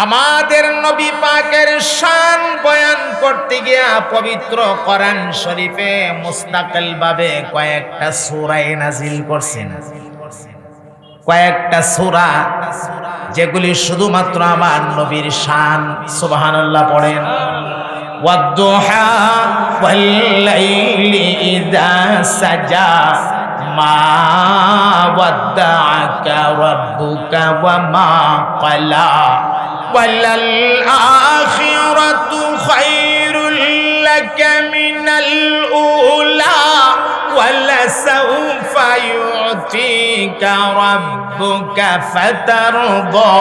আমাদের নবী পাকের শান বয়ান করতে গিয়া পবিত্র কোরআন শরীফে মুস্তাকিল ভাবে কয়েকটা সূরা নাজিল করছেন। কয়েকটা সূরা যেগুলি শুধুমাত্র আমার নবীর শান। সুবহানাল্লাহ পড়েন। ওয়াদ-দুহা ওয়াল-লাইলি ইযা সাজা মা ওয়াদ্দাআকা রাব্বুকা ওয়া মা ক্বালা ওয়ালাল আখিরাতু খায়রুল লাকা মিনাল উলা ওয়ালাসাউফা ইউতিকা রাব্বুকা ফাতারদা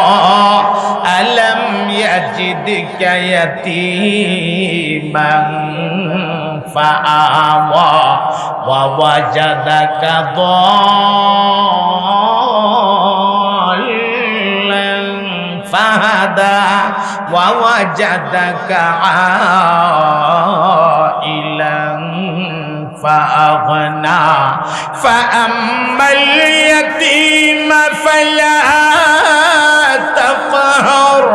আলাম ইয়াজিদকা ইয়াতীমান ফাআওয়া ওয়া ওয়াজাদাকা দাল্লান ফাহাদা ওয়া ওয়াজাদাকা আইলান فأغنى فأما اليتيم فلا تقهر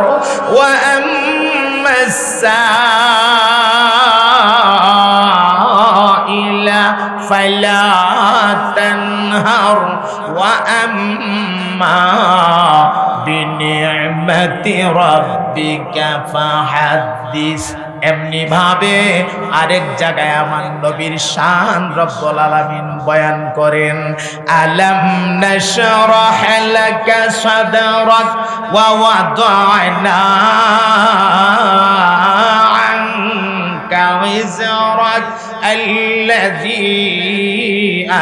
وأما السائل فلا تنهر وأما بنعمة ربك فحدث। এমনি ভাবে আরেক জায়গায় আমার নবীর শান রব্বুল আলামিন বয়ান করেন। আলাম নাশরাহ লাকা সাদরাক ওয়া ওয়াদা'না আনকা ওয়িজরাক আল্লাযী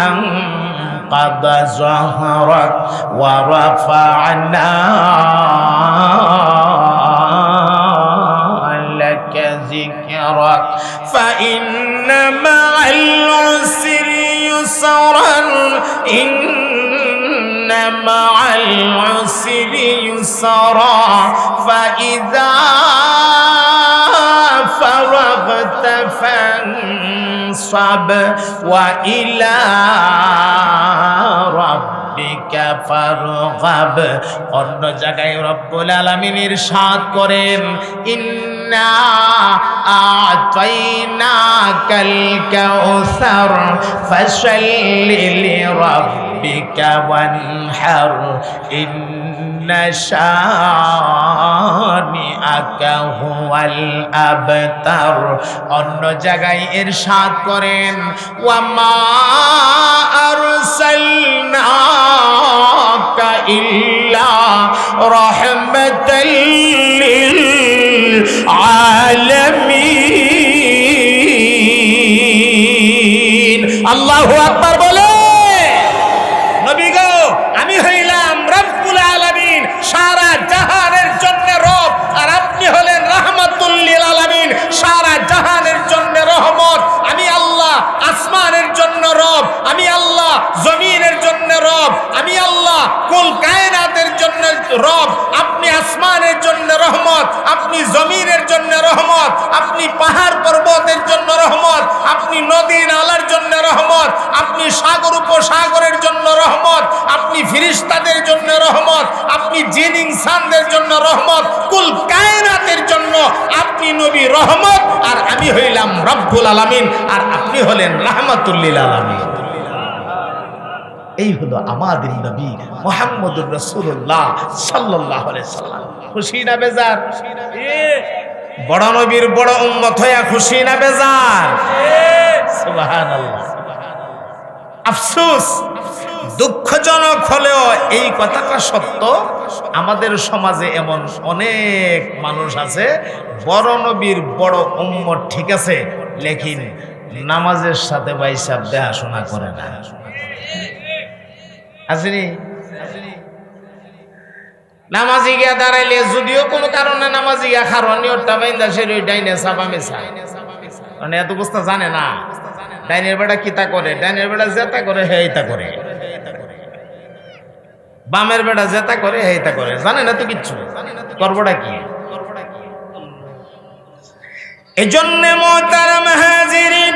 আনকাযা যহরাক ওয়া রাফা'না ذكرك فإن مع العسر يسرا إن مع العسر يسرا فإذا فرغت فانصب وإلى ربك فارغب। অন্য জায়গায় রব্বুল আলামিন ইরশাদ করেন ইন্না আ'তাইনাকাল কাউসার ফাশাল্লি লিরাব্বিকা ওয়ানহার ইন্না শানিআকা হুয়াল আবতার। অন্য জায়গায় ইরশাদ করেন ওয়া মা আরসালনাকা ইল্লা রাহমাতাল লিল আলামিন। আল্লাহু আকবার বলে। নবী গো, আমি হইলাম রব্বুল আলামিন, সারা জাহানের জন্য রব, আর আপনি হলেন রাহমাতুল লিল আলামিন, সারা জাহানের জন্য রহমত। আমি আল্লাহ আসমানের জন্য রব, আমি আল্লাহ জমিনের জন্য রব, আমি আল্লাহ কুল কায়নাতের জন্য রব। আপনি আসমানের জন্য রহমত, আপনি জমিনের জন্য রহমত, আপনি পাহাড় পর্বতের জন্য রহমত, আপনি নদী নালার জন্য রহমত, আপনি সাগর উপসাগরের জন্য রহমত, আপনি ফেরেশতাদের জন্য রহমত, আপনি জিন ইনসানদের জন্য রহমত, কুল কায়নাতের জন্য আপনি নবী রহমত, আর আমি হইলাম রব্বুল আলামিন, আর আপনি হলেন রাহমাতুল লিল আলামিন। এই হলো আমাদের নবী মুহাম্মদুর রাসূলুল্লাহ সাল্লাল্লাহু আলাইহি সাল্লাম। খুশি না বেজার? বড় নবীর বড় উম্মত হইয়া খুশি না বেজার? সুবহানাল্লাহ। আফসোস, দুঃখজনক হলেও এই কথাটা সত্য, আমাদের সমাজে এমন অনেক মানুষ আছে বড় নবীর বড় উম্মত ঠিক আছে, লেকিন নামাজের সাথে বাইসাব দেখাশোনা করে না। আসেনি? নামাজি গিয়া দাঁড়াইলে যদিও কোনো কারণে নামাজি গিয়া খারণীয় টাবাইন্দা সে ডাইনে চাপা মেশা, মানে এত বস্তা জানে না ডাইনের বেটা কিতা করে, ডাইনের বেটা জেতা করে হেইতা করে, বামের বেটা জেতা করে হেইতা করে, জানে না তো কিচ্ছু, করবটা কি? এজন্য মুহতারাম হাজিরিন,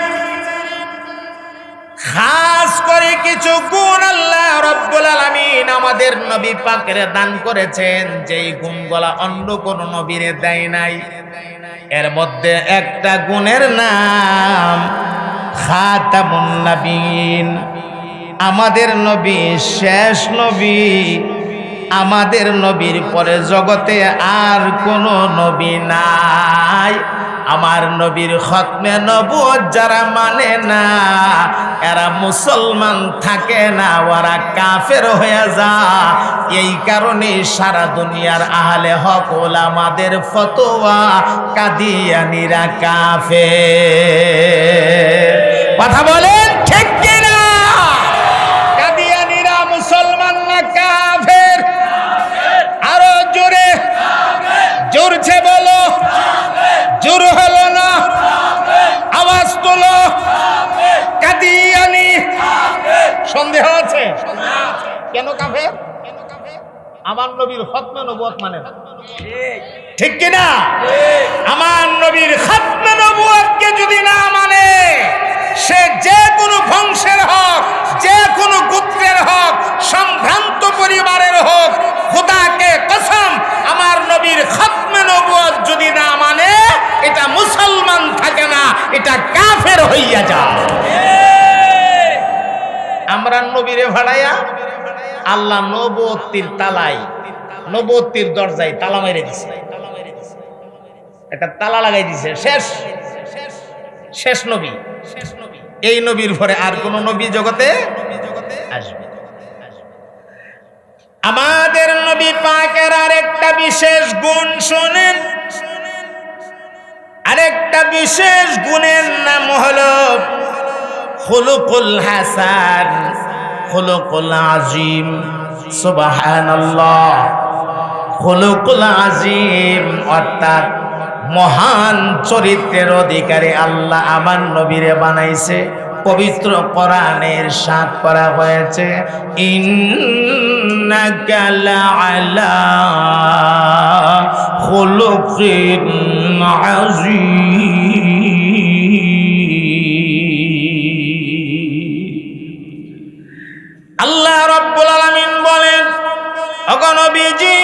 খাস করে কিছু গুণ আল্লাহ রাব্বুল আলামিন আমাদের নবী পাকের দান করেছেন, যেই গুণগুলা অন্য কোন নবীরে দেয় নাই। এর মধ্যে একটা গুণের নাম খাতামুন নবীন। আমাদের নবী শেষ নবী। আমাদের নবীর পরে জগতে আর কোনো নবী নাই। আমার নবীর খতমে নবুয়ত যারা মানে না, এরা মুসলমান থাকে না, ওরা কাফের হয়ে যায়। এই কারণে সারা দুনিয়ার আহলে হক ওলামাদের ফতোয়া কাদিয়ানীরা কাফের। কথা বলেন ঠিক কিনা? কাদিয়ানীরা মুসলমান না কাফের? আরো জোরে, জোরছে বলো। জোর হলো না, আওয়াজ তোলো। কাদিয়ানী সন্দেহ আছে? কেন কাফের? আমার নবীর খতমে নবুয়ত মানে না, ঠিক কিনা? আমার নবীর খতমে নবুয়তকে যদি না মানে, সে যে কোনো বংশের হোক, যে কোনো গোত্রের হোক, সম্ভ্রান্ত পরিবারের হোক, খোদাকে কসম, আমার নবীর খতমে নবুয়ত যদি না মানে, এটা মুসলমান থাকে না, এটা কাফের হইয়া যায়। আমরা নবীরে ভাড়াইয়া আল্লাহ নবুয়তির তালাই, নবুয়তির দরজায় তালা মেরে দিছে, একটা তালা লাগাই দিছে। শেষ, শেষ নবী। এই নবীর পরে আর কোন নবী জগতে আসবে? আমাদের নবী পাকের আরেকটা বিশেষ গুণ শুনেন। আরেকটা বিশেষ গুণের নাম হলো খুলুকুল হাসান, খুলুকুল আজিম। সুবহানাল্লাহ। খুলুকুল আজিম অর্থাৎ মহান চরিত্রের অধিকারী আল্লাহ আমার নবীরে বানাইছে। পবিত্র কোরআনের সাথ করা হয়েছে, ইন্নাকা লাআলা খুলুকিন আযীম। আল্লাহ রাব্বুল আলামিন বলেন, ওগো নবীজি,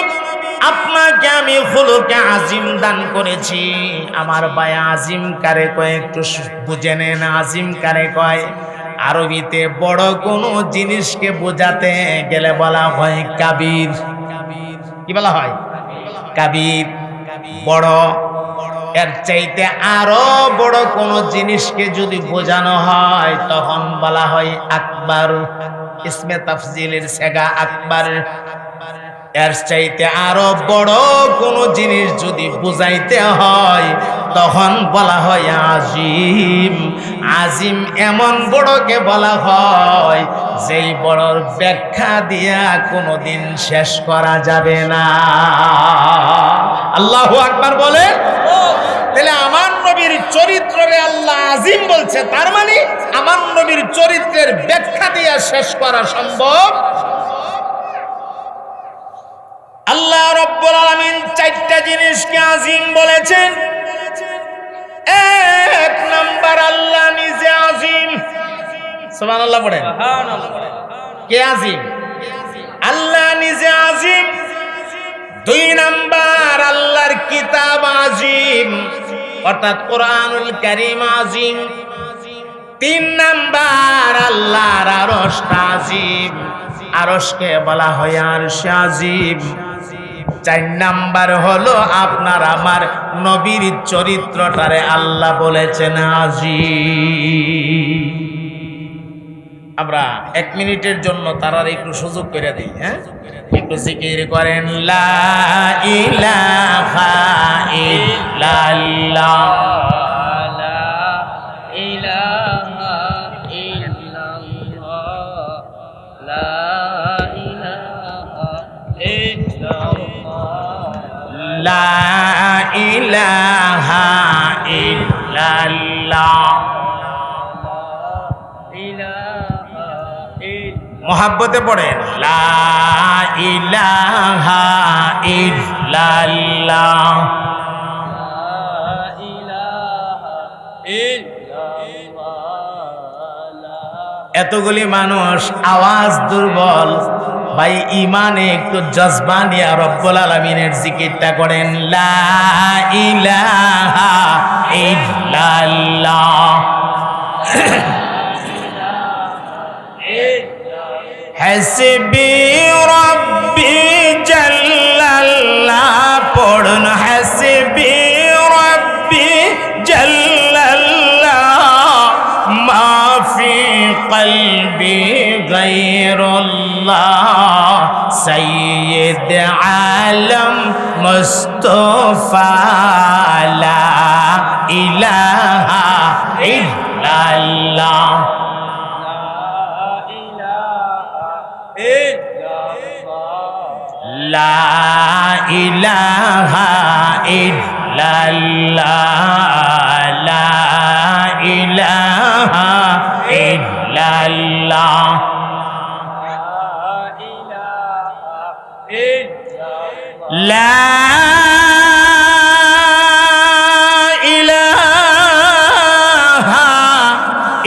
আপনাকে আমি খুলুকে আজিম দান করেছি। আমার ভাই আজিম কারে কয় একটু বুঝে নেন। আজিম কারে কয়? আরবিতে বড় কোনো জিনিসকে বোঝাতে গেলে বলা হয় কাবির। কি বলা হয়? কাবির, বড়। এর চাইতে আরো বড় কোনো জিনিসকে যদি বোঝানো হয় তখন বলা হয় আকবার। ইসমে তাফজিলের সেগা আকবার। এর চাইতে আরো বড় কোন জিনিস যদি বুঝাইতে হয় তখন বলা হয় আজিম। আজিম এমন বড়কে বলা হয় যেই বড়র ব্যাখ্যা দিয়া কোনোদিন শেষ করা যাবে না। আল্লাহু আকবার বলে। তাহলে আমার নবীর চরিত্রে আল্লাহ আজিম বলছে, তার মানে আমার নবীর চরিত্রের ব্যাখ্যা দিয়া শেষ করা সম্ভব। আল্লাহ রাব্বুল আলামিন চারটা জিনিসকে আজিম বলেছেন। এক নাম্বার, আল্লাহ নিজে আজিম। সুবহানাল্লাহ পড়েন। কে আজিম? আল্লাহ নিজে আজিম। দুই নাম্বার, আল্লাহর কিতাব আজিম, অর্থাৎ কোরআনুল কারীম আজিম। তিন নাম্বার, আল্লাহর আরশ আজিম, আরশকে বলা হয় আরশ আজিম। চার নাম্বার হলো আপনার আমার নবীর চরিত্রটারে আল্লাহ বলেছেন আজিম। আমরা 1 মিনিটের জন্য তারার একটু সুযোগ করে দিই। হ্যাঁ, একটু জিকির করেন, লা ইলাহা ইল্লাল্লাহ, লা ইলাহা ইল্লাল্লাহ, লা ইলাহা ইল্লাল্লাহ, লা ইলাহা ইল্লাল্লাহ। মোহাব্বতে পড়েন, লা ইলাহা ইল্লাল্লাহ, লা ইলাহা ইল্লাল্লাহ, লা এতগুলি মানুষ, আওয়াজ দুর্বল, ভাই ইমানে একটু জজবা নিয়ে রব্বুল আলামিনের জিকিরটা করেন, লা ইলাহা ইল্লাল্লাহ। হাসবি রব্বি জাল্লাল্লাহ, পড়ুন হাসবি রব্বি জাল্লাল্লাহ, মা ফি কলবি গায়রুল্লাহ, সাইয়্যিদ আলম মুস্তাফা, লা ইলাহা ইল্লাল্লাহ। লা ইলাহা ইল্লাল্লাহ, লা ইলাহা ইল্লাল্লাহ। লা ইলাহা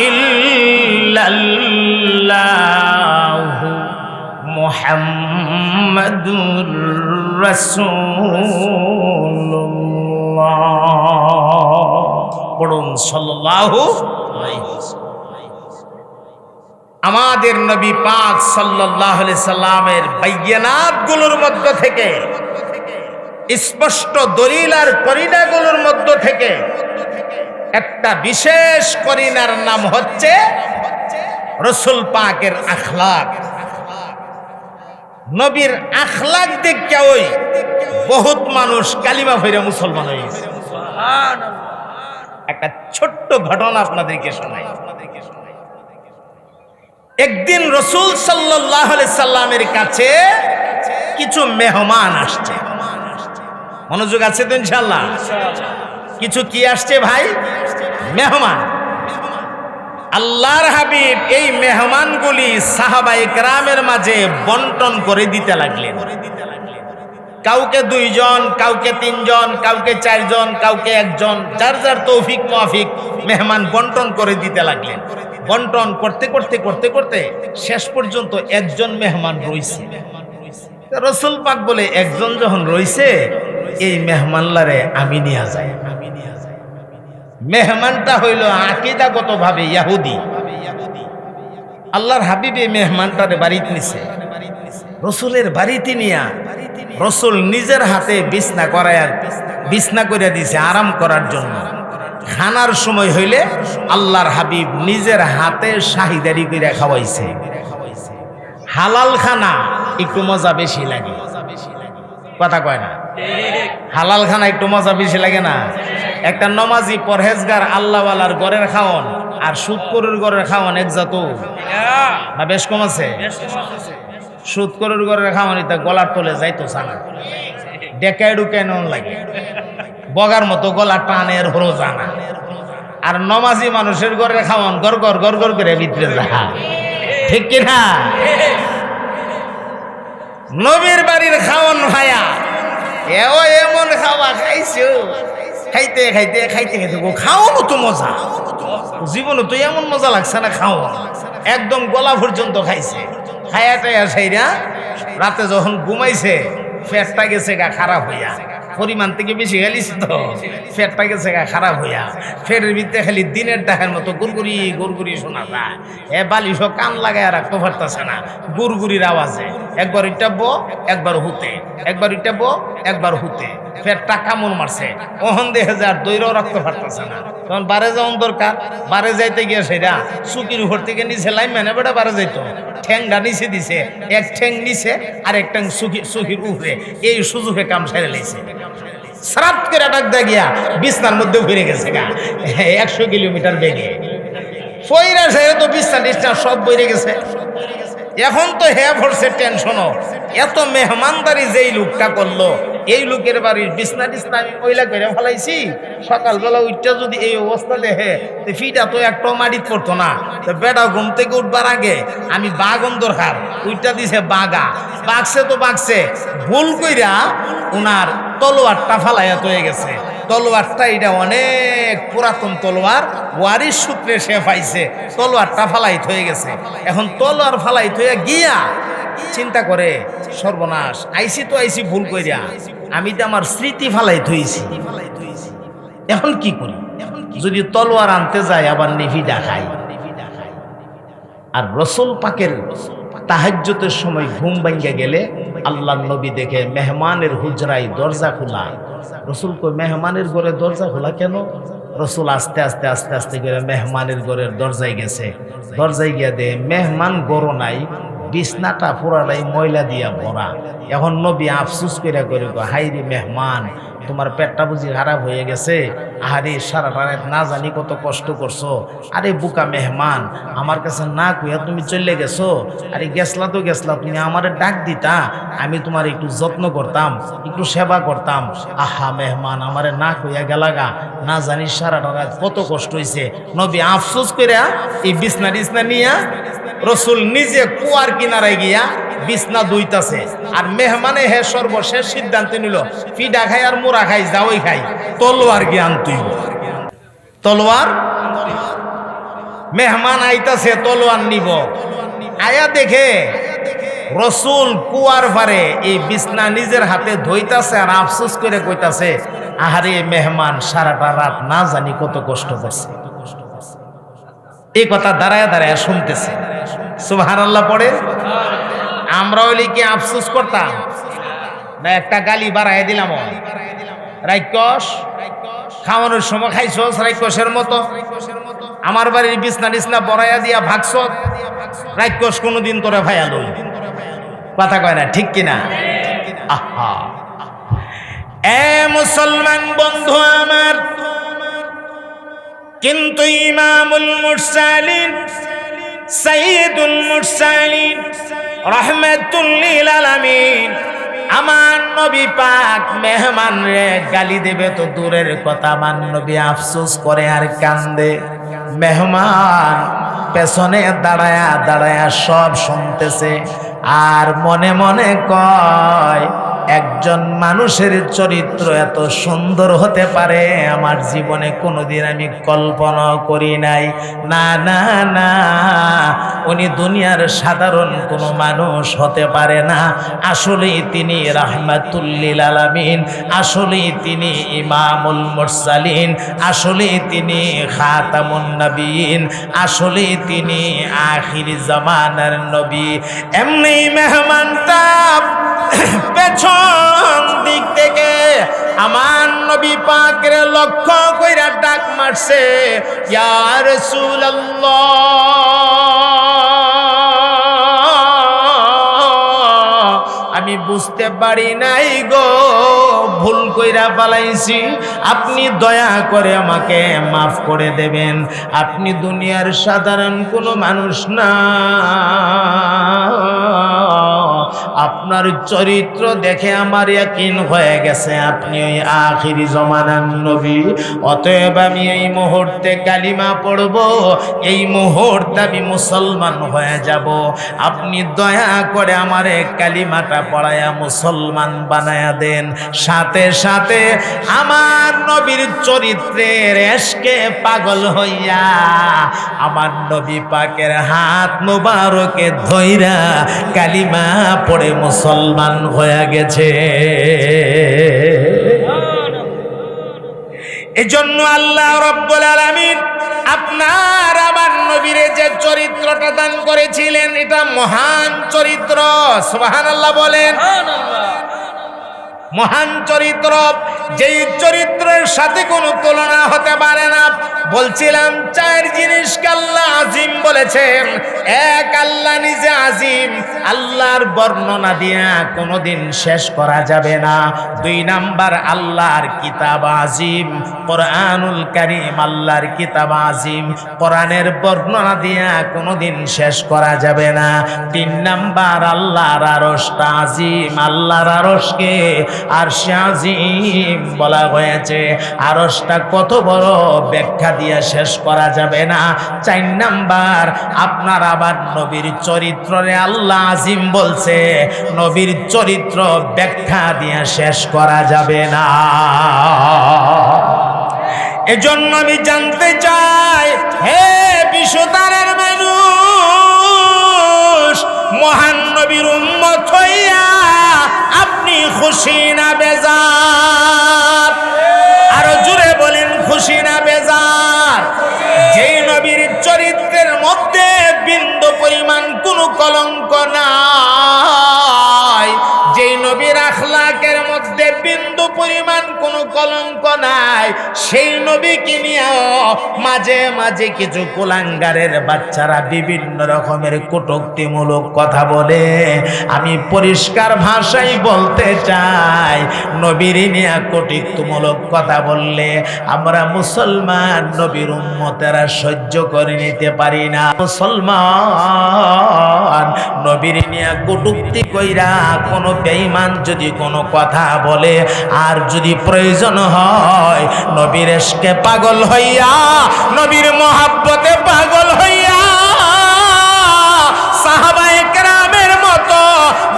ইল্লাল্লাহ, মুহাম্মাদুর রাসূলুল্লাহ। পড়ুন সাল্লাল্লাহু আলাইহি ওয়াসাল্লাম। আমাদের নবী পাক সাল্লাল্লাহু আলাইহি সাল্লামের বাইয়ানাতগুলোর মধ্য থেকে, স্পষ্ট দলিল আর করিনাগুলোর মধ্য থেকে একটা বিশেষ করিনার নাম হচ্ছে রাসূল পাকের আখলাক। নবীর আখলাক দেখে ওই বহুত মানুষ কালিমা পড়ে মুসলমান হয়েছে। একটা ছোট্ট ঘটনা আপনাদেরকে শোনাই। একদিন রাসূল সাল্লাল্লাহু আলাইহি সাল্লামের কাছে কিছু মেহমান আসছে। মনোযোগ আছে তো ইনশাআল্লাহ? কিছু কি আসছে ভাই? মেহমান। আল্লাহর হাবিব এই মেহমানগুলি সাহাবায়ে কেরামের মাঝে বন্টন করে দিতে লাগলেন। কাউকে 2 জন, কাউকে 3 জন, কাউকে 4 জন, কাউকে 1 জন, যার যার তৌফিক মাফিক মেহমান বন্টন করে দিতে লাগলেন। বন্টন করতে করতে করতে করতে শেষ পর্যন্ত 1 জন মেহমান রইছে। রাসূল পাক বলে, 1 জন যখন রইছে, এই মেহমানলারে আমি নিয়ে যাই। মেহমানটা হইল আকীদাগতভাবে ইহুদি। আল্লাহর হাবিব এই মেহমানটারে বাড়িতে নিছে। রাসূলের বাড়িতে নিয়া রাসূল নিজের হাতে বিছনা করে দিয়েছে আরাম করার জন্য। খানার সময় হইলে আল্লাহর হাবিব নিজের হাতে শাহিদারি করে খাওয়াইছে। হালাল খানা একটু মজা বেশি লাগে, কথা কয় না? হালাল খানা একটু মজা বেশি লাগে না? একটা নমাজি পরহেজগার আল্লাহওয়ালার ঘরের খাওন আর সুদখোরের ঘরের খাওন এক জাত না? বেশ কম আছে। সুদখোরের ঘরের খাওন এটা গলার তলে যাইতো জানা, ডেকায় ঢুকায় নন লাগে, বগার মতো গলা টানের হরো জানা। আর নমাজি মানুষের ঘরের খাওন গর গর গর গর করে ভিতরে যা, ঠিক কিনা? নবীর বাড়ির খাওন ভাইয়া এমন খাওয়া খাইছো, খাইতে খাইতে খাইতে খাইতে খাওয়ানো তো মজা, জীবনে তো এমন মজা লাগছে না খাওয়া। একদম গলা পর্যন্ত খাইছে। খায়া টাইয়া সাইরা রাতে যখন ঘুমাইছে পেটটা গেছে গা খারাপ হইয়া, পরিমাণ থেকে বেশি গেলিস তো পেটটা গেছে গা খারাপ হইয়া। ফেরের ভিতরে খালি দিনের ডাকের মতো গুরগুরি গুরগুরি শোনা যায়। বালিশ কান লাগায় রাখতে পারতেছে না গুরগুরির আওয়াজে। একবার ইটাবো একবার হুতে, একবার ইটাবো একবার হুতে, পেটটা কামড় মারছে। ওহন দেখে যে আর দৈরাও রাখতে পারতেছে না। তখন বারে যাওয়ার দরকার, বারে যাইতে গিয়ে সেটা চুকির উপর থেকে নিচে লাইন মেনে বেটা বারে যাইতো। ঠ্যাংটা নিচে দিছে, এক ঠ্যাং নিচে আর এক ঠ্যাং চুকির উপরে, এই সুযোগে কাম সেরে লাইছে। সারাত করে ডাক দা গিয়া বিছনার মধ্যে ফিরে গেছে গা 100 কিলোমিটার বেগে। ফইরা সেরে তো বিছনা টিছনা সব বইরে গেছে। এখন তো হে ভরছে টেনশনও, এত মেহমানদারি যেই লোকটা করলো, এই লোকের বাড়ির বিছনা টিছনা আমি ময়লা করে ফেলাইছি। সকালবেলা উঠটা যদি এই অবস্থা দেখে তো ফিটা তো একটাও মাটিত পড়তো না। তো বেটা ঘুম থেকে উঠবার আগে আমি বাগন দরকার উইটা দিছে, বাগছে তো বাগছে, ভুল কইরা উনার তলোয়ারটা ফালাইয়া হয়ে গেছে। তলোয়ারটা এটা অনেক পুরাতন তলোয়ার, ওয়ারিশ সূত্রে সে পাইছে, তলোয়ারটা ফালাইত হয়ে গেছে। এখন তলোয়ার ফালাইত হয়ে গিয়া চিন্তা করে, সর্বনাশ, আইসি ভুল কইরা, আমি তো আমার স্মৃতি ফালাই থইছি, এখন কি করি? যদি তলোয়ার আনতে যায় আবার নিভি দেখাই। আর রসুল পাকের তাহাজ্জুদের সময় ঘুম ভাঙ্গা গেলে আল্লাহর নবী দেখে মেহমানের হুজরায় দরজা খোলা। রসুল কই, মেহমানের ঘরে দরজা খোলা কেন? রসুল আস্তে আস্তে আস্তে আস্তে করে মেহমানের ঘরের দরজায় গেছে। দরজায় গিয়া দে মেহমান গরো নাই, বিছনাটা পুরালাই ময়লা দিয়া ভরা। এখন নবী আফসুস করে করে গো, হাইরে মেহমান, তোমার পেটটা বুঝি খারাপ হয়ে গেছে? আরে সারাটা রাত না জানি কত কষ্ট করছো। আরে বুকা মেহমান, আমার কাছে না কইয়া তুমি চলে গেছো। আরে গেছলা তো গেছলা, তুমি আমারে ডাক দিতা, আমি তোমার একটু যত্ন করতাম, একটু সেবা করতাম। আহা মেহমান, আমারে না কইয়া গেলাগা, না জানি সারাটা রাত কত কষ্ট হয়েছে। নবী আফসোস কইরা এই বিছনা টিছনা নিয়া রসুল নিজে কুয়ার কিনারায় গিয়া বিছনা দুইতাছে। আর মেহমানে হে সর্বশেষ সিদ্ধান্ত নিল, ফিডা খাই আর মোরা খাই, যাওই খাই, তলোয়ার জ্ঞান তুই তলোয়ার। মেহমান আইতাছে, তলোয়ার নিব। আয়া দেখে রসুল কুয়ার পারে এই বিছনা নিজের হাতে ধইতাছে আর আফসোস করে কইতাছে, আহারে মেহমান সারাটা রাত না জানি কত কষ্ট করছে। এই কথা দাঁড়ায় দাঁড়ায় শুনতেছে। সুবহানাল্লাহ পড়ে। আমরা হইলে কি আফসোস করতাম? না একটা গালি বাড়াই দিলাম, রাইকস খাওয়ানোর সময় খাইছস রাইকসের মতো, আমার বাড়ির বিছনা টিছনা বড়াইয়া দিয়া ভাগছ, রাইকস কোনোদিন তোরা ভাইয়া লই। কথা কয় না, ঠিক কিনা? আহা, এ মুসলমান বন্ধু আমার, কিন্তু ইমামুল মুরসালিন সাইয়্যিদুল মুরসালিন রাহমাতুল লিল আলামিন আমার নবী পাক মেহমান রে গালি দেবে তো দূরের কথা, আমার নবী আফসোস করে আর কান্দে। মেহমান পেছনে দাঁড়ায়া দাঁড়ায়া সব শুনতেছে আর মনে মনে কয়, একজন মানুষের চরিত্র এত সুন্দর হতে পারে আমার জীবনে কোনোদিন আমি কল্পনা করি নাই। না না না, উনি দুনিয়ার সাধারণ কোনো মানুষ হতে পারে না, আসলেই তিনি রাহমাতুল লিল আলামিন, আসলেই তিনি ইমামুল মুরসালিন, আসলেই তিনি খাতামুন নবীন, আসলেই তিনি আখির জামানার নবী। এমনি মেহমানটা পেছন দিক থেকে আমার নবী পাকের লক্ষ্য কইরা ডাক মারছে, ইয়া রাসূলুল্লাহ, আমি বুঝতে পারি নাই গো, ভুল কইরা পালাইছি, আপনি দয়া করে আমাকে মাফ করে দেবেন। আপনি দুনিয়ার সাধারণ কোনো মানুষ না, আপনার চরিত্র দেখে আমার ইয়াকিন হয়ে গেছে আপনি ওই আখিরি জমানার নবী। অতএব আমি এই মুহূর্তে কালিমা পড়ব, এই মুহূর্তে আমি মুসলমান হয়ে যাব। আপনি দয়া করে আমারে কালিমাটা পড়ায়া মুসলমান বানায়া দেন। সাথে সাথে আমার নবীর চরিত্রের এশকে পাগল হইয়া আমার নবী পাকের হাত মোবারকে ধইরা কালিমা পড়ে মুসলমান হয়ে গেছে। এজন্য আল্লাহ রাব্বুল আলামিন আপনার আমার নবীর যে চরিত্রটা দান করেছিলেন, এটা মহান চরিত্র। সুবহানাল্লাহ বলেন। মহান চরিত্র, যেই চরিত্রের সাথে কোনো তুলনা হতে পারে না। বলছিলাম চার জিনিসকে আল্লাহ আজিম বলেছেন। এক, আল্লাহ নিজে আজিম, আল্লাহর বর্ণনা দিয়া কোনোদিন শেষ করা যাবে না। দুই নাম্বার, আল্লাহর কিতাব আজিম, কোরআনুল কারীম আল্লাহর কিতাব আজিম, কোরআনের বর্ণনা দিয়া কোনোদিন শেষ করা যাবে না। তিন নাম্বার, আল্লাহর আরশটা আজিম, আল্লাহর আরশকে আরশে আজিম বলা হয়েছে। আরশটা কত বড় ব্যাখ্যা দিয়ে শেষ করা যাবে না। 4 নাম্বার, আপনার আবার নবীর চরিত্রে আল্লাহ আজিম বলছে, নবীর চরিত্র ব্যাখ্যা দিয়ে শেষ করা যাবে না। এজন্য আমি জানতে চাই, হে বিশ্বতারের মানুষ, মহান নবীর উম্মত হইয়া আপনি খুশি না বেজার? আরো জোরে বলেন, খুশি না বেজার? যেই নবীর চরিত্রের মধ্যে বিন্দু পরিমাণ কোনো কলঙ্ক নাই, যেই নবীর আখলাকের মধ্যে বিন্দু পরিমাণ কোনো কলঙ্ক নাই, সেই নবীকে নিয়েও মাঝে মাঝে কিছু কুলাঙ্গারের বাচ্চারা বিভিন্ন রকমের কটূক্তিমূলক কথা বলে। আমি পরিষ্কার ভাষায় বলতে চাই, নবীর নিয়ে কটূক্তিমূলক কথা বললে আমরা মুসলমান নবীর উম্মতেরা সহ্য করে নিতে পারি না। মুসলমান নবীর নিয়ে কটূক্তি কইরা কোনো বেঈমান যদি কোনো কথা বলে, আর যদি প্রয়োজন হয় নবীর ইশকে পাগল হইয়া, নবীর মহাব্বতে পাগল হইয়া সাহাবায়ে কেরামের মতো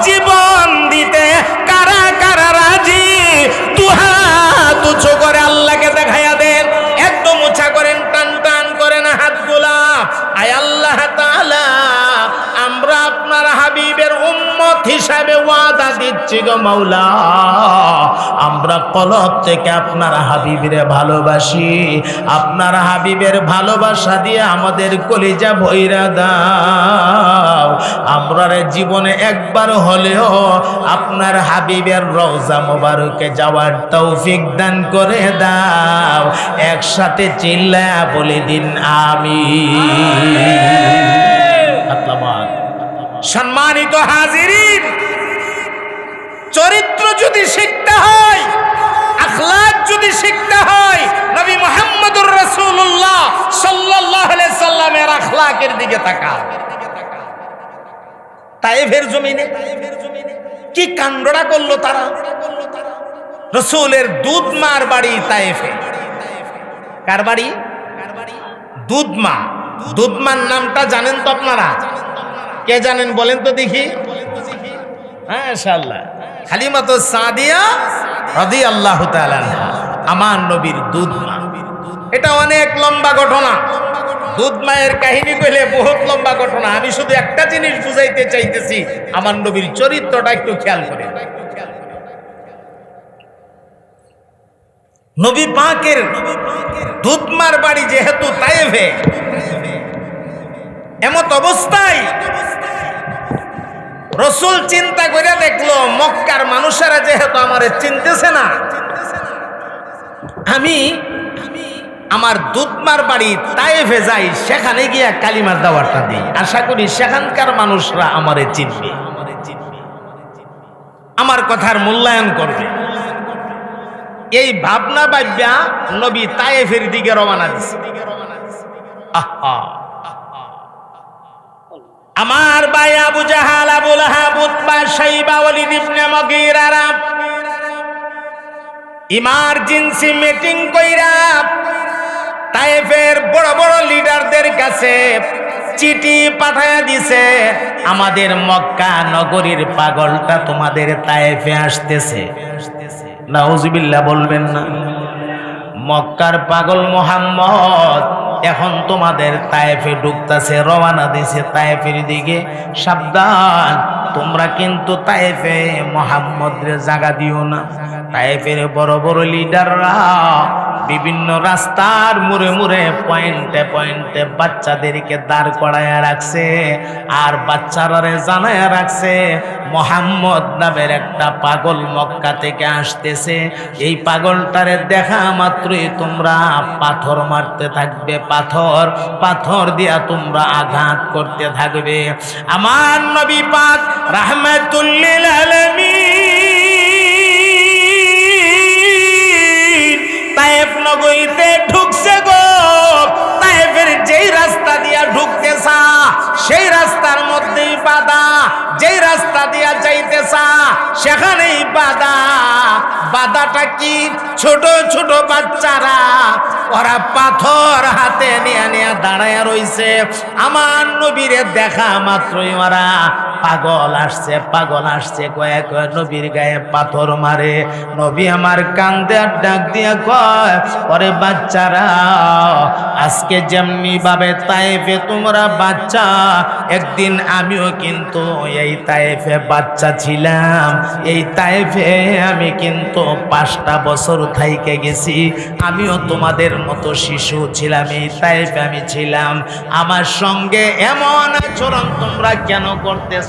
জীবন দিতে কারা কারা রাজি? দুহাত উঁচু করে আল্লাহকে দেখাইয়া দেন, একদম উঁচা করেন, টান টান করেন হাতগুলা। আয় আল্লাহ তাআলা, আমরা আপনার হাবিবের উম্মত হিসাবে ওয়াদা দিচ্ছি গো মাওলা, আমরা কলব থেকে আপনার হাবিবের ভালোবাসি। আপনার হাবিবের ভালোবাসা দিয়ে আমাদের কলিজা ভইরা দাও। আমরা জীবনে একবার হলেও আপনার হাবিবের রওজা মোবারকে যাওয়ার তৌফিক দান করে দাও। একসাথে চিল্লায়া বলে দিন আমিন। সম্মানিত হাজিরিন, চরিত্র যদি শিখতে হয়, আখলাক যদি শিখতে হয়, নবী মুহাম্মদুর রাসূলুল্লাহ সাল্লাল্লাহু আলাইহি সাল্লামের আখলাকের দিকে তাকাও। তায়েফের জমিনে কি কাণ্ডটা করলো তারা! রাসূলের দুধমার বাড়ি তায়েফে। কার বাড়ি? দুধমা। দুধমার নামটা জানেন তো আপনারা? কে জানেন বলেন তো দেখি? হ্যাঁ, ইনশাআল্লাহ, হালিমাতুস সাদিয়া রাদিয়াল্লাহু তাআলা আনহা, আমার নবীর দুধমা। এটা অনেক লম্বা ঘটনা। দুধমায়ের কাহিনী কইলে বহুত লম্বা ঘটনা। আমি শুধু একটা জিনিস বুঝাইতে চাইতেছি, আমার নবীর চরিত্রটা একটু খেয়াল করে। নবী পাকের দুধমার বাড়ি যেহেতু তায়েফে, এমত অবস্থায় রাসূল চিন্তা করে দেখলো, মক্কার মানুষেরা যেহেতু আমারে চিনতেছে না, আমি আমার দুধমার বাড়ি তায়েফে যাই, সেখানে গিয়া কালিমার দাওয়াতটা দিই। আশা করি সেখানকার মানুষরা আমারে চিনবে, আমার কথার মূল্যায়ন করবে। এই ভাবনা ভাবনা নবী তায়েফের দিকে রওনা দিছে। আহা, আমার ভাই আবু জাহাল, আবু লাহাব, উতবা, শাইবা, ওয়ালিদ ইবনে মুগীরা ইমার্জেন্সি মিটিং কইরা তায়েফের বড় বড় লিডারদের কাছে চিঠি পাঠায়া দিছে, আমাদের মক্কা নগরীর পাগলটা তোমাদের তায়েফে আসতেছে। নাউজুবিল্লাহ বলবেন না? মক্কার পাগল মুহাম্মদ এখন তোমাদের তায়েফে ঢুকতেছে, রওনা দিছে তায়েফের দিকে। সাবধান, তোমরা কিন্তু তায়েফে মুহাম্মদের জায়গা দিও না। তায়েফের বড় বড় লিডাররা বিভিন্ন রাস্তার মুড়ে মুড়ে পয়েন্টে পয়েন্টে বাচ্চাদেরকে দাঁড় করায়া রাখছে, আর বাচ্চারা জানায়া রাখছে মুহাম্মদ নামের একটা পাগল মক্কা থেকে আসতেছে। এই পাগলটারে দেখা মাত্রই তোমরা পাথর মারতে থাকবে, পাথর পাথর দিয়া তোমরা আঘাত করতে থাকবে। আমার নবী পাক রাহমাতুল লিল আলামিন তায়েফ নগরীতে ঢুকছে গো। তায়েফের যেই রাস্তা দিয়া ঢুকতেছা সেই রাস্তার মধ্যেই বাধা, যেই রাস্তা দিয়া যাইতেছা সেখানেই বাধা। বাধাটা কি? ছোট ছোট বাচ্চারা ওরা পাথর হাতে নিয়ে নিয়ে দাঁড়ায় রইছে। আমার নবীরে দেখা মাত্রই ওরা পাগল আসছে, পাগল আসছে কয়ে কয়ে নবীর গায়ে পাথর মারে। নবী আমার কান্দে আর ডাক দিয়া কয়, ওরে বাচ্চারা, আজকে যেমনি ভাবে তায়েফে তোমরা বাচ্চা, একদিন আমিও কিন্তু এই তায়েফে বাচ্চা ছিলাম। এই তায়েফে আমি কিন্তু 5টা বছর থাইকে গেছি। আমিও তোমাদের মতো শিশু ছিলাম, এই তায়েফে আমি ছিলাম। আমার সঙ্গে এমন আচরণ তোমরা কেন করতেছ?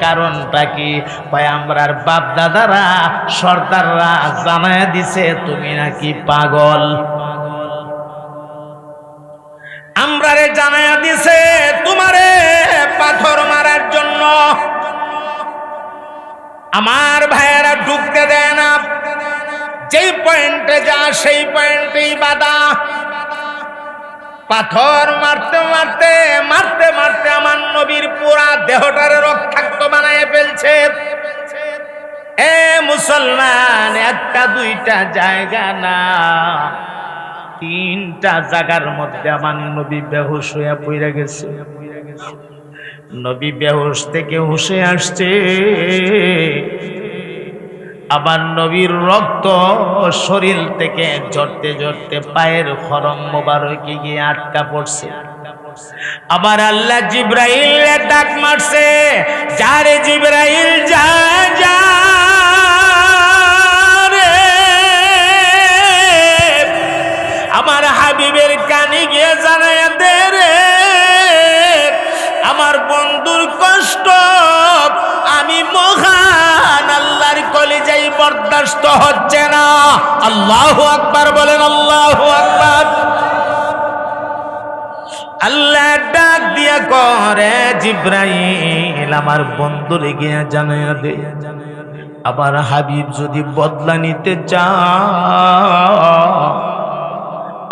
কারণটা কি? ভাই আমরার বাপ দাদারা সর্দাররা জানায় দিছে তুমি নাকি পাগল। আমরারে জানায় দিছে তোমারে পাথর মারার জন্য। আমার ভাইয়েরা ঢুকতে দেয় না, যেই পয়েন্টে যা সেই পয়েন্টেই বাধা। পাথর মারতে মারতে মারতে মারতে আমার নবীর পুরা দেহটারে রক্তাক্ত বানায় ফেলছে। এ মুসলমান, একটা দুইটা জায়গা না, 3টা জায়গার মধ্যে আমার নবী বেহুশ হয়ে পড়ে গেছে। নবী বেহুশ থেকে হুশে আসছে। আবার নবীর রক্ত শরীর থেকে ঝরতে ঝরতে পায়ের খরম মোবারকে গিয়ে আটকা পড়ছে। আবার আল্লাহ জিব্রাইল ডাক মারছে, যারে জিব্রাইল যা যা রে, আমার হাবিবের কানে গিয়ে জানায়া দে রে, আমার বন্ধুর কষ্ট আমি মহান আল্লাহর কলিজায় বরদাস্ত হচ্ছে না। আল্লাহু আকবার বলেন, আল্লাহু আকবার। আল্লাহ ডাক দিয়া করে, জিব্রাইল আমার বন্ধুরে গিয়া জানাইয়া দে, আবার হাবিব যদি বদলা নিতে চাও,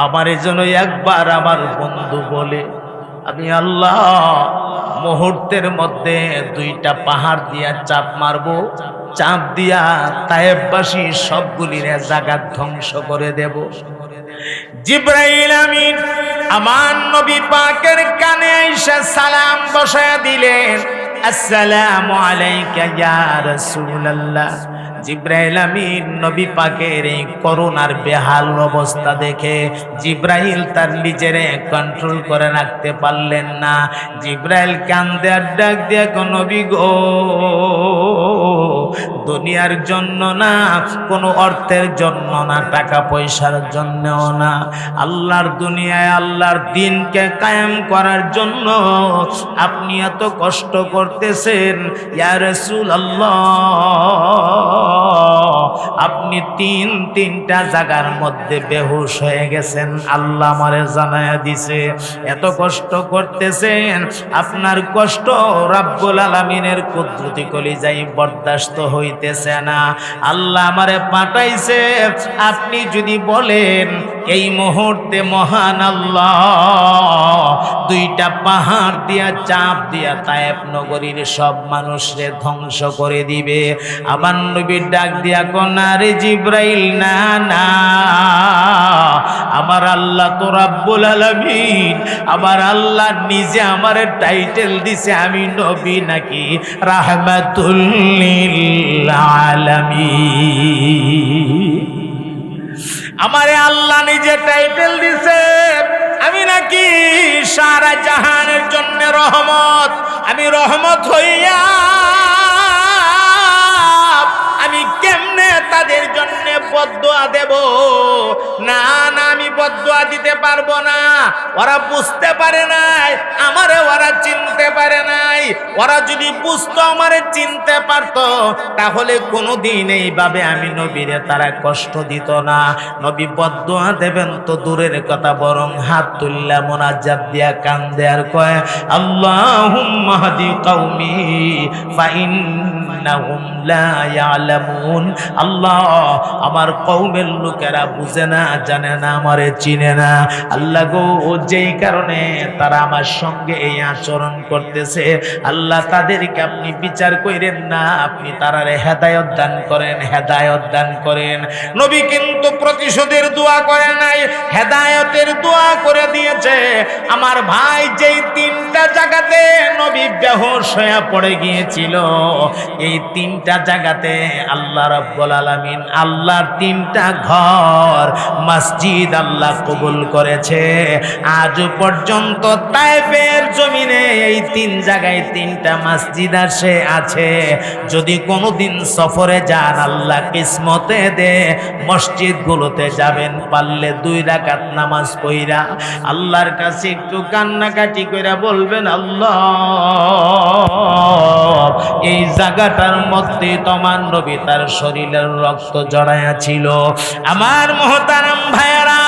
আমার জন্য একবার আমার বন্ধু বলে আমি আল্লাহ মুহূর্তের মধ্যে 2টা পাহাড় দিয়া চাপ মারবো, চাপ দিয়া তায়েফবাসী সবগুলির জায়গা ধ্বংস করে দেব। জিব্রাইল আমিন আমার নবী পাকের কানে আইসা সালাম বসায়া দিলেন, আসসালামু আলাইকা ইয়া রাসূলুল্লাহ। জিব্রাইল আমিন নবী পাকের এই করুণার বেহাল অবস্থা দেখে জিব্রাইল তার নিজের কন্ট্রোল করে রাখতে পারলেন না। জিব্রাইল কান্দে আর ডাক দিয়ে, নবী গো, দুনিয়ার জন্য না, কোনো অর্থের জন্য না, টাকা পয়সার জন্যও না, আল্লাহর দুনিয়ায় আল্লাহর দিনকে কায়েম করার জন্য আপনি এত কষ্ট করতেছেন। ইয়া রাসূলুল্লাহ, আপনি 3টা জায়গার মধ্যে বেহুশ হয়ে গেছেন, আল্লাহ আমারে জানায়া দিছে। এত কষ্ট করতেছেন, আপনার কষ্ট রাব্বুল আলামিনের কুদরতি কলিজায় বরদাস্ত হইতেছে না। আল্লাহ আমারে পাঠাইছে, আপনি যদি বলেন এই মুহূর্তে মহান আল্লাহ 2টা পাহাড় দিয়া চাপ দিয়া তায়েফ নগরীর সব মানুষরে ধ্বংস করে দিবে। আবার নবীর ডাক দিয়া কন্যা রে জিব্রাইল, না না, আমার আল্লাহ তো রাব্বুল আলামিন, আমার আল্লাহ নিজে আমারে টাইটেল দিছে আমি নবী নাকি রাহমাতুল লিল আলামিন। আমারে আল্লাহ নিজে টাইটেল দিছে আমি নাকি সারা জাহানের জন্য রহমত। আমি রহমত হইয়া আমি কেমনে তাদের জন্য বদদুয়া দেব? না না, আমি বদদুয়া দিতে পারবো না। ওরা বুঝতে পারে নাই, আমারে ওরা চিনতে পারে নাই। ওরা যদি বুঝতো, আমারে চিনতে পারতো, তাহলে কোনোদিন এইভাবে আমি নবীরে তারা কষ্ট দিত না। নবী বদদুয়া দেবেন তো দূরের কথা, বরং হাত তুললা মোনাজাত দিয়া কান্দে আর কয়, আল্লাহুম্মা হাদি কওমি ফাইন ইন্নাহুম লা ইয়ালামুন। আল্লাহ, আমার কওমের লোকেরা বুঝে না, জানে না, আমারে চিনে না। আল্লাহ গো, যেই কারণে তারা আমার সঙ্গে এই আচরণ করতেছে, আল্লাহ তাদেরকে আপনি বিচার কইরেন না, আপনি তারারে হেদায়েত দান করেন, হেদায়েত দান করেন। নবী কিন্তু প্রতিশোধের দোয়া করে নাই, হেদায়েতের দোয়া করে দিয়েছে। আমার ভাই, যেই তিনটা জায়গাতে নবী বেহুশ হয়ে পড়ে গিয়েছিল, এই তিনটা জায়গাতে আল্লাহ রাব্বুল আলামিন, আল্লাহর তিনটা ঘর মসজিদ আল্লাহ কবুল করেছে। আজ পর্যন্ত তায়েফের জমিনে এই তিন জায়গায় তিনটা মসজিদ আছে। যদি কোনোদিন সফরে যান, আল্লাহ কিসমতে দে মসজিদগুলোতে যাবেন, পারলে 2 রাকাত নামাজ পড়া আল্লাহর কাছে একটু কান্নাকাটি কইরা বলবেন, আল্লাহ, এই জায়গাটার মধ্যে তোমার নবী তার শরীরের রক্ত জড়ায়া ছিল। আমার মুহতারাম ভাইয়েরা,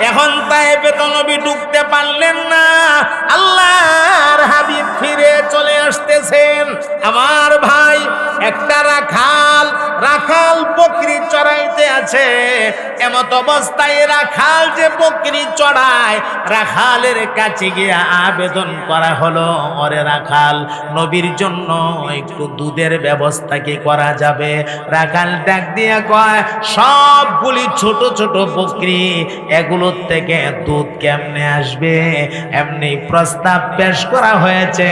এখন তায়েফে তো নবী ঢুকতে পারলেন না, আল্লাহর হাবিব ফিরে চলে আসতেছেন। আমার ভাই, একটা রাখাল বকরি চড়াইতে আছে। এমত অবস্থায় রাখাল যে বকরি চড়ায়, রাখালের কাছে গিয়ে আবেদন করা হলো, ওরে রাখাল, নবীর জন্য একটু দুধের ব্যবস্থা কি করা যাবে? রাখাল ডাক দিয়া কয়, সবগুলি ছোট ছোট বকরি, এগুলোর থেকে দুধ কেমনে আসবে? এমনি প্রস্তাব পেশ করা হয়েছে।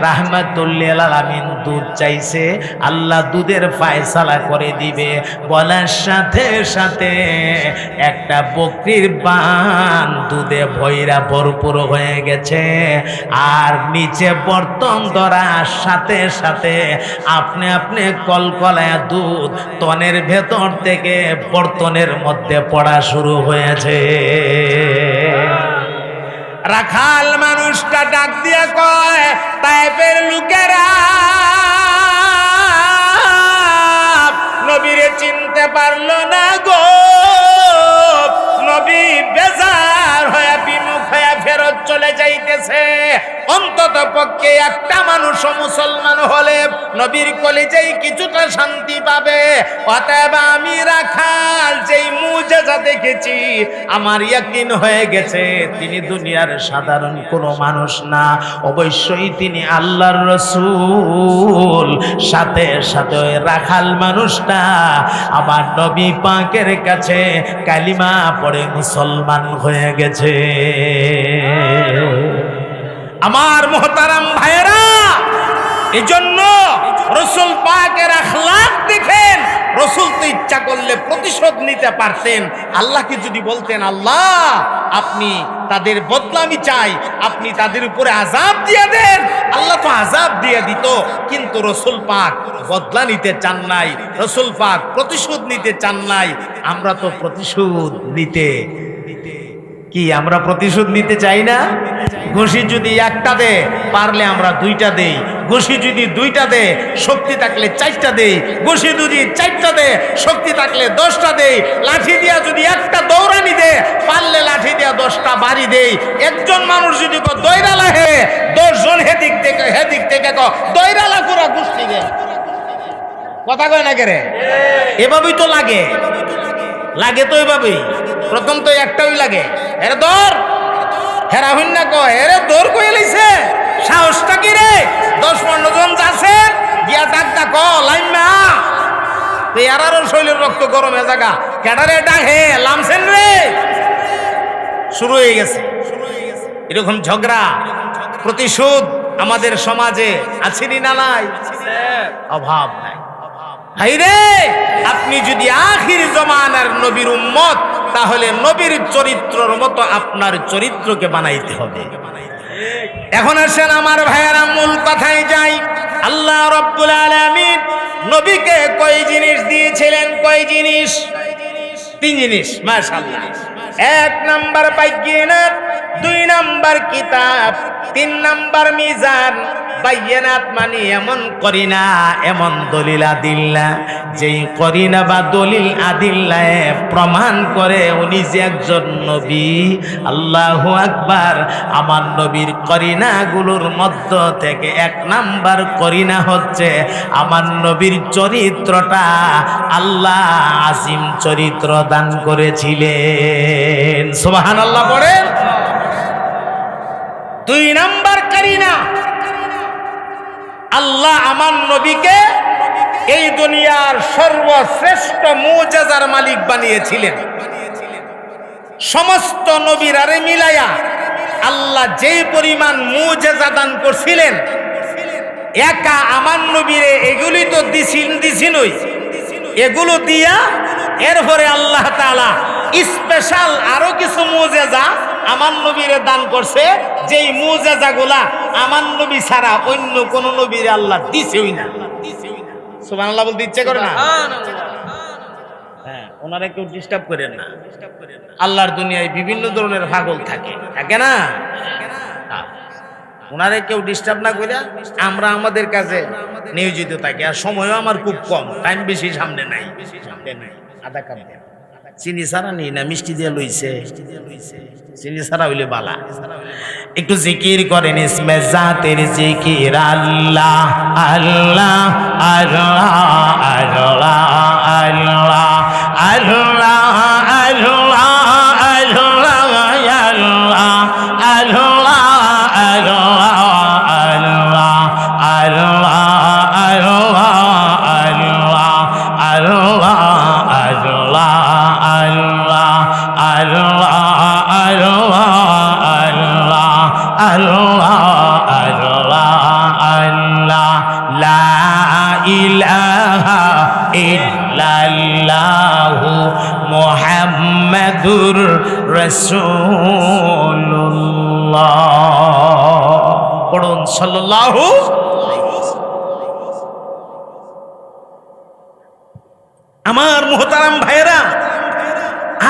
রাহমাতুল লিল আলামিন দুধ চাইছে, আল্লাহ দুধের ফায়সালা করে দিবে। বলার সাথে সাথে একটা বকরির বান দুধে ভৈরা ভরপুর হয়ে গেছে, আর নিচে বর্তন ধরার সাথে সাথে আপনি কলকলায় দুধ তনের ভেতর থেকে বর্তনের মধ্যে পড়া শুরু হয়েছে। রাখাল মানুষটা ডাক দিয়া কয়, তায়েফের লোকেরা নবীরে চিনতে পারলো না গো, নবী বেজার হয়ে বিমুখ হয়ে ফেরত চলে যাইতেছে। অন্তত পক্ষে একটা মানুষ মুসলমান হলে নবীর কলিজায় কিছুটা শান্তি পাবে। অতএব আমি রাখাল যেই মুজিজা দেখেছি, আমার ইয়াকিন হয়ে গেছে তিনি দুনিয়ার সাধারণ কোনো মানুষ না, অবশ্যই তিনি আল্লাহর রাসূল। সাথে সাথে ওই রাখাল মানুষটা আমার নবী পাকের কাছে কালিমা পড়ে মুসলমান হয়ে গেছে। আমার মুহতারাম ভাইয়েরা, এজন্য রাসূল পাকের আখলাক দেখেন, রাসূল তো ইচ্ছা করলে প্রতিশোধ নিতে পারতেন। আল্লাহকে যদি বলতেন, আল্লাহ, আপনি তাদের বদনামি চাই, আপনি তাদের উপরে আযাব দিয়ে দেন, আল্লাহ তো আযাব দিয়ে দিত। কিন্তু রাসূল পাক বদলা নিতে চান নাই, রাসূল পাক প্রতিশোধ নিতে চান নাই। আমরা তো প্রতিশোধ নিতে আমরা প্রতিশোধ নিতে চাই না? ঘুষি যদি একটা দে, পারলে আমরা 2টা দেই। ঘুষি যদি 2টা দে, শক্তি থাকলে 4টা দেই। ঘুষি যদি 4টা দে, শক্তি থাকলে 10টা দেই। লাঠি দিয়া যদি একটা দৌড়ানি দে, পারলে লাঠি দিয়া 10টা বাড়ি দেই। একজন মানুষ যদি দৈরালা হে, 10 জন হেদিক থেকে দৈরালা করে গুষ্টি দে। কথা কয় না কেরে? এভাবেই তো লাগে তো এভাবেই। প্রথম তো একটাই লাগে, এরে দৌড়, হেরা হইন না কয়, এরে দৌড় কয়ে লাইছে, সাহসটা কি রে? 10-15 জন যাচ্ছে, গিয়া ডাকটা ক লাইমা, তো এরারও শৈলের রক্ত গরমে জায়গা, ক্যাডারে ডাকে লামছেন রে, শুরু হয়ে গেছে। এরকম ঝগড়া প্রতিশোধ আমাদের সমাজে আছেনি না নাই? অভাব নাই। হাইরে, আপনি যদি আখির জমানার নবীর উম্মত, তাহলে নবীর চরিত্রের মতো আপনার চরিত্রকে বানাইতে হবে। এখন আসেন আমার ভাইয়েরা, মূল কথায় যাই। আল্লাহ রাব্বুল আলামিন নবীকে কয় জিনিস দিয়েছিলেন? কয় জিনিস? 3 জিনিস। মাশাআল্লাহ। 1 নাম্বার বাইজ্ঞানিক, 2 নাম্বার কিতাব, 3 নাম্বার মিজান, বাইয়ানাত মানে এমন করিনা, এমন দলিল আদিল্লা, যেই করিনা বা দলিল আদিল্লায় প্রমাণ করে উনি যে একজন নবী। আল্লাহু আকবার। আমার নবীর করিনাগুলোর মধ্য থেকে 1 নাম্বার করিনা হচ্ছে আমার নবীর চরিত্রটা আল্লাহ আজিম চরিত্র দান করেছিলেন। সুবহানাল্লাহ পড়েন। 2 নাম্বার করিনা, আল্লাহ আমার নবীকে এই দুনিয়ার সর্বশ্রেষ্ঠ মুজিজার মালিক বানিয়েছিলেন। সমস্ত নবীরারে মিলায়া আল্লাহ যেই পরিমাণ মুজিজা দান করছিলেন, একা আমার নবীরে এগুলি তো দিছিনই, এগুলো দিয়া এরপরে আল্লাহ তাআলা স্পেশাল আরো কিছু মুজিজা আমার নবীরে দান করছে, যেই মুজিজাগুলা আমার নবী ছাড়া অন্য কোন নবীরে আল্লাহ দিছেই না। সুবহানাল্লাহ বলতে ইচ্ছে করে না? হ্যাঁ, ওনারা কেউ ডিস্টার্ব করেন না। আল্লাহর দুনিয়ায় বিভিন্ন ধরনের পাগল থাকে, থাকে না? ওনারে কেউ ডিস্টার্ব না করে আমরা আমাদের কাছে নিয়োজিত থাকি। আর সময়ও আমার খুব কম, টাইম বেশি সামনে নাই, আধা কাপ দেন। চিনি ছাড়া নেই না, মিষ্টি দিয়ে লইছে, চিনি ছাড়া হইলে বালা। একটু জিকির করেন, ইসমে জাতের জিকির আল্লাহ আল্লাহ আল্লাহ আল্লাহ আল্লাহ আল্লাহ আল্লাহ মুহাম্মাদুর রাসূলুল্লাহ। পড়ুন সাল্লাল্লাহু। আমার মুহতারাম ভাইরা,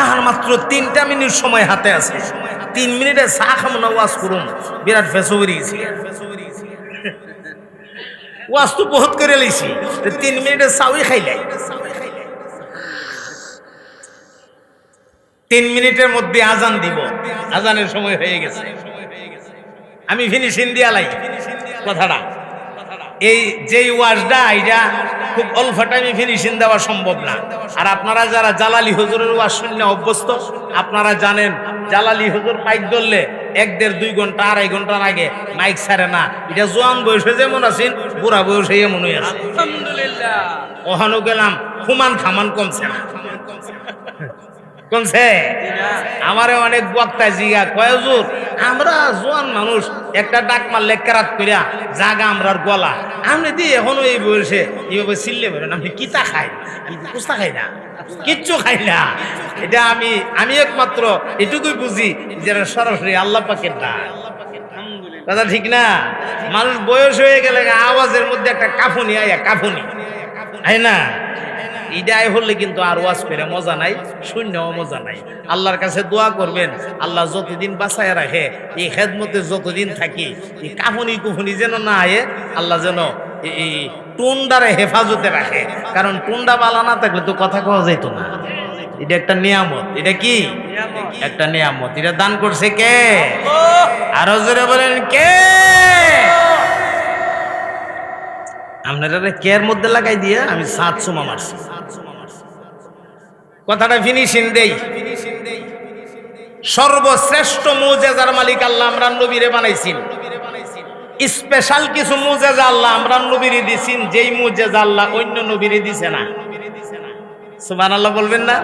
আর মাত্র 3টা মিনিট সময় হাতে আছে। 3 মিনিটে চা খাম না, ওয়াজ করুন। বিরাট ফেসো বেরিয়ে গেছি, ওয়াজ তো বহুত করে লইছি, 3 মিনিটে চাউই খাইলাই। 3 মিনিটের মধ্যে আজান দিব, আজানের সময় হয়ে গেছে। আমি ফিনিশিং দিয়া লাই কথাটা। এই যেই ওয়াজটা, এটা খুব অল্প টাইমে ফিনিশিং দেওয়া সম্ভব না। আর আপনারা যারা জালালি হুজুরের ওয়াজ শুনে অভ্যস্ত, আপনারা জানেন জালালি হুজুর মাইক ধরলে 1-1.5-2 ঘন্টা 2.5 ঘন্টার আগে মাইক ছাড়ে না। এটা জোয়ান বয়সে যেমন আছেন, বুড়া বয়সে এমনই আছে। আলহামদুলিল্লাহ। ওখানে গেলাম, হুমান খামান কমছে না, কমছে। আমারে অনেক বক্তা জিগা কয়, হুজুর আমরা জোয়ান মানুষ, একটা ডাক মারলে কেরাত করিয়া জাগা আমরার গলা, আমি দি এখনো এই বয়সে এইভাবে চিল্লে বেরোন। আপনি কিতা খাই? আমি কুস্তা খাই না, কিচ্ছু খাই না। এটা আমি একমাত্র এটুকুই বুঝি, যারা সরাসরি আল্লাহ পাকের ডাক। কথা ঠিক না? মানুষ বয়স হয়ে গেলে আওয়াজের মধ্যে একটা কাফুনি আয়া, কাফুনি তাই না? ইডাই হলে কিন্তু আর ওয়াজ করে মজা নাই, শূন্যও মজা নাই। আল্লাহর কাছে দোয়া করবেন, আল্লাহ যতদিন বাঁচায় রাখে, এই খেদমতে যতদিন থাকি, এই কাফুনি কুফুনি যেন না আয়ে, আল্লাহ যেন এই টুন্ডারে হেফাজতে রাখে। কারণ টুন্ডা বালা না থাকলে তো কথা কওয়া যেত না। এটা একটা নিয়ামত। এটা কি? একটা নিয়ামত। এটা দান করছে কে? আরো জোরে বলেন কে? আপনারা কেয়ার মধ্যে লাগাই দিয়ে আমি 7 চুমা মারছি। কথাটা ফিনিশিং দেই। সর্বশ্রেষ্ঠ মুজিজার মালিক আল্লাহ আমরা নবীরে বানাইছেন। স্পেশাল কিছু মুজিজা আল্লাহ আমরা নবীরে দিছেন, যেই মুজিজা আল্লাহ অন্য নবীরে দিছে না। সুবহানাল্লাহ বলবেন না?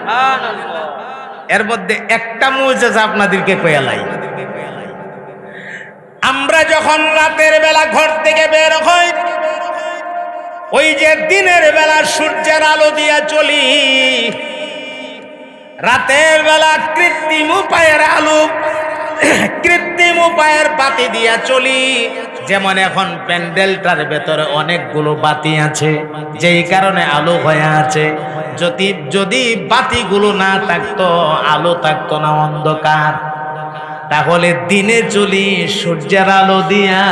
এর মধ্যে একটা মুজিজা আপনাদেরকে কয়ালাই। আমরা যখন রাতের বেলা ঘর থেকে বের হই, ওই যে দিনের বেলা সূর্যের আলো দিয়া চলি, রাতের বেলা কৃত্রিম উপায়ের আলো, কৃত্রিম উপায়ের বাতি দিয়া চলি। যেমন এখন প্যান্ডেলটার ভেতরে অনেকগুলো বাতি আছে, যেই কারণে আলো হয়ে আছে। যদি বাতিগুলো না থাকতো, আলো থাকতো না, অন্ধকার। তাহলে দিনে চলি সূর্যের আলো দিয়া,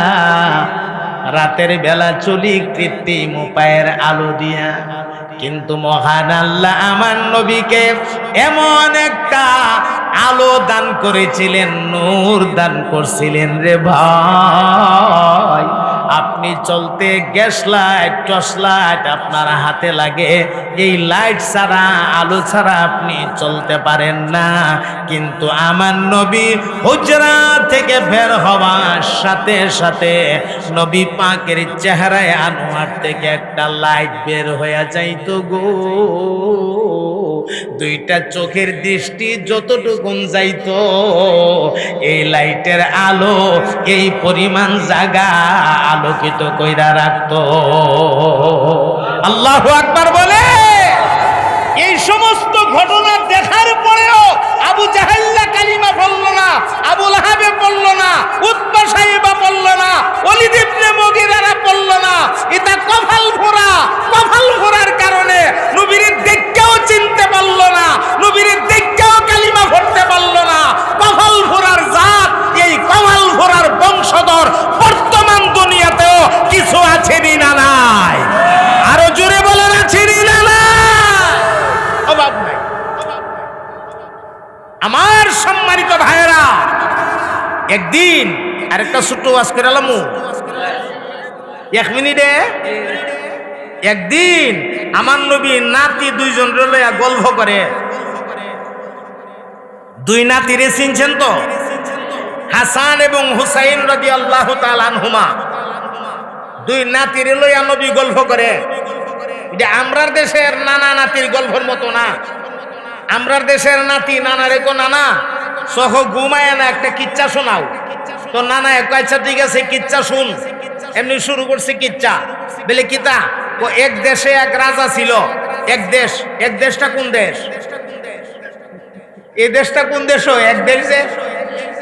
রাতের বেলা চলি কৃত্রিম উপায়ের আলো দিয়া, কিন্তু মহান আল্লাহ আমার নবীকে এমন একটা আলো দান করেছিলেন, নূর দান করছিলেন রে ভাই। আপনি চলতে গ্যাস লাইট, টর্চ লাইট আপনার হাতে লাগে, এই লাইট ছাড়া, আলো ছাড়া আপনি চলতে পারেন না। কিন্তু আমার নবী হুজরা থেকে বের হওয়ার সাথে সাথে নবী পাকের চেহারায় আনোয়ার থেকে একটা লাইট বের হয়ে যাইতো গো। দুইটা চোখের দৃষ্টি যতটুকুন যাইতো, এই লাইটের আলো এই পরিমাণ জায়গা আলোকিত কইরা রাখতো। আল্লাহু আকবার বলে। এই সমস্ত ঘটনা দেখার পরেও আবু জাহেল্লা কালিমা পড়ল না, আবু লাহাবে পড়ল না, উতবা সাইবা পড়ল না, ওলীদ ইবনে মুগীরা পড়ল না। এটা কপাল ফোড়া। কপাল ফোড়ার কারণে নবীর দেখকেও চিনতে পারল না, নবীর দেখকেও কালিমা পড়তে পারল না। কপাল ফোড়ার জাত, এই কপাল ফোড়ার বংশধর বর্তমান দুনিয়াতেও কিছু আছে না নাই? আরো জোরে বলেন আছে না নাই? অভাব নাই। আমার সম্মানিত ভাইয়েরা, একদিন আরেকটা ছোট্ট ওয়াজ করে এলাম 1 মিনিটে। একদিন আমার নবী নাতি দুইজন লইয়া গল্প করে। দুই নাতিরে চিনছেন তো? হাসান এবং হুসাইন রাদিয়াল্লাহু তাআলা আনহুমা। দুই নাতিরে লইয়া নবী গল্প করে। এটা আমরার দেশের নানা নাতির গল্পের মতো না। আমরার দেশের নাতি নানারে কো নানা সহ ঘুমায় না, একটা কিচ্ছা শোনাও। তো নানা এক আচ্ছা ঠিক আছে কিচ্ছা শুন। এমনি শুরু করছে কিচ্ছা। বলে কিতা? ও এক দেশে এক রাজা ছিল। এক দেশটা কোন দেশ? এই দেশটা কোন দেশ? এক দেশে।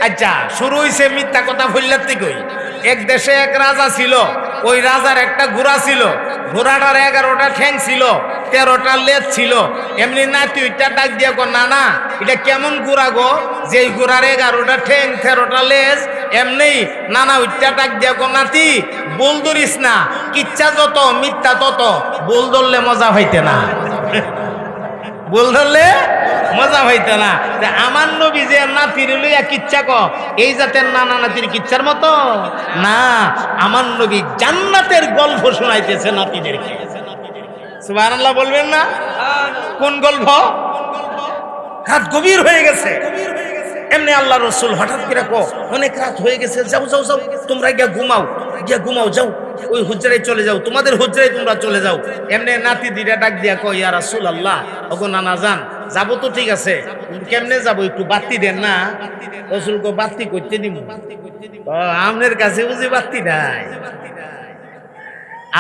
আচ্ছা, শুরু হইছে মিথ্যা কথা ফইলার থেকে। এক দেশে এক রাজা ছিল। ওই রাজার একটা ঘোড়া ছিল। ঘোড়াটার 11টা ঠ্যাং ছিল, 13টা লেজ ছিল। এমনি নাতি ওইটা ডাক দিয়া কো নানা এটা কেমন ঘোড়া গো, যে ঘোড়ার 11টা ঠ্যাং 13টা লেজ? এমনি নানা ওইটা ডাক দিয়া কো নাতি বল ধরিস না, কিচ্ছা যত মিথ্যা তত, বল ধরলে মজা হইতে না। বল ধরলে মজা হইতে না। আমার নবী যে নাতির লইয়া কিচ্ছা ক, এই জাতের নানা নাতির কিচ্ছার মতো না। আমার নবী জান্নাতের গল্প শোনাইতেছে নাতিদেরকে। সুবহানাল্লাহ বলবেন না? কোন গল্প? রাত গভীর হয়ে গেছে। এমনি আল্লাহ রসুল হঠাৎ করে কো, অনেক রাত হয়ে গেছে, যাও যাও যাও, তোমরা গিয়া ঘুমাও, যাও ওই হুজরায় চলে যাও, তোমাদের হুজরায় তোমরা চলে যাও। এমনি নাতি দিরা ডাক দিয়া কো, ইয়া রাসূলুল্লাহ, ওগো নানা যান, যাবো তো ঠিক আছে, কেমনে যাবো, একটু বাতি দেন না। রসুল কো, বাতি করতে দিব? আপনার কাছে বুঝি বাতি নাই?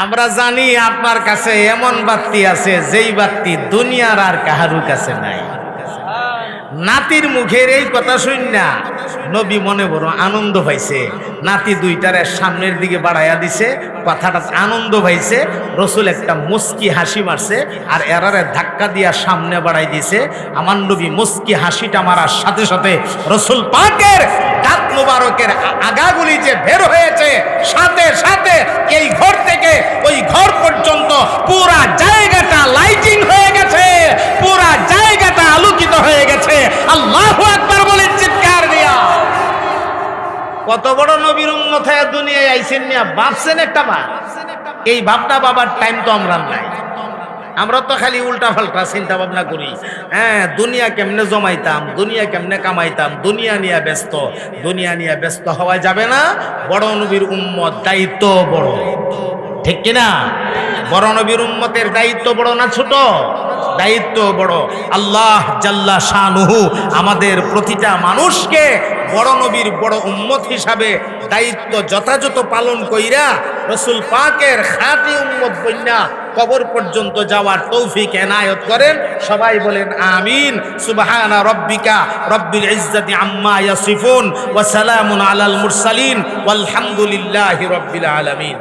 আমরা জানি আপনার কাছে এমন বাতি আছে যেই বাতি দুনিয়ার আর কাহারু কাছে নাই। নাতির মুখের এই কথা শুন না নবী মনে বড় আনন্দ পাইছে। নাতি দুইটারে সামনের দিকে বাড়াইয়া দিছে, কথাটা আনন্দ পাইছে। রসুল একটা মুস্কি হাসি মারছে আর এরারে ধাক্কা দিয়া সামনে বাড়াই দিছে। আমার নবী মুস্কি হাসিটা মারার সাথে সাথে রসুল পাকের দাঁত মুবারকের আগাগুলি যে বের হয়েছে, সাথে সাথে এই ঘর থেকে ওই ঘর পর্যন্ত পুরা জায়গাটা লাইটিং হয়ে গেছে, পুরা জায়গাটা আলোকিত হয়ে গেছে। আল্লাহু আকবার বলেন চিৎকার দিয়া। কত বড় নবীর উম্মত হয়ে দুনিয়ায় আইছেন না, ভাবছেন একটা বার? এই ভাবনা বাবার টাইম তো আমরা নাই। আমরা তো খালি উল্টা পাল্টা চিন্তা ভাবনা করি। হ্যাঁ, দুনিয়া কেমনে জমাইতাম, দুনিয়া কেমনে কামাইতাম, দুনিয়া নিয়ে ব্যস্ত। দুনিয়া নিয়ে ব্যস্ত হওয়া যাবে না। বড় নবীর উম্মত দায়িত্ব বড়, ঠিক কিনা? বড় নবীর উম্মতের দায়িত্ব বড় না ছোট? দায়িত্ব বড়। আল্লাহ জাল্লা শানুহু আমাদের প্রতিটা মানুষকে বড় নবীর বড় উম্মত হিসাবে দায়িত্ব যথাযথ পালন কইরা রসুল পাকের খাঁটি উম্মত বন্যা কবর পর্যন্ত যাওয়ার তৌফিক এনায়েত করেন। সবাই বলেন আমিন। সুবহানা রব্বিকা রব্বিল ইজ্জাতি আম্মা ইয়াসিফুন ওয়া সালামুন আলাল মুরসালিন ওয়ালহামদুলিল্লাহি রব্বিল আলামিন।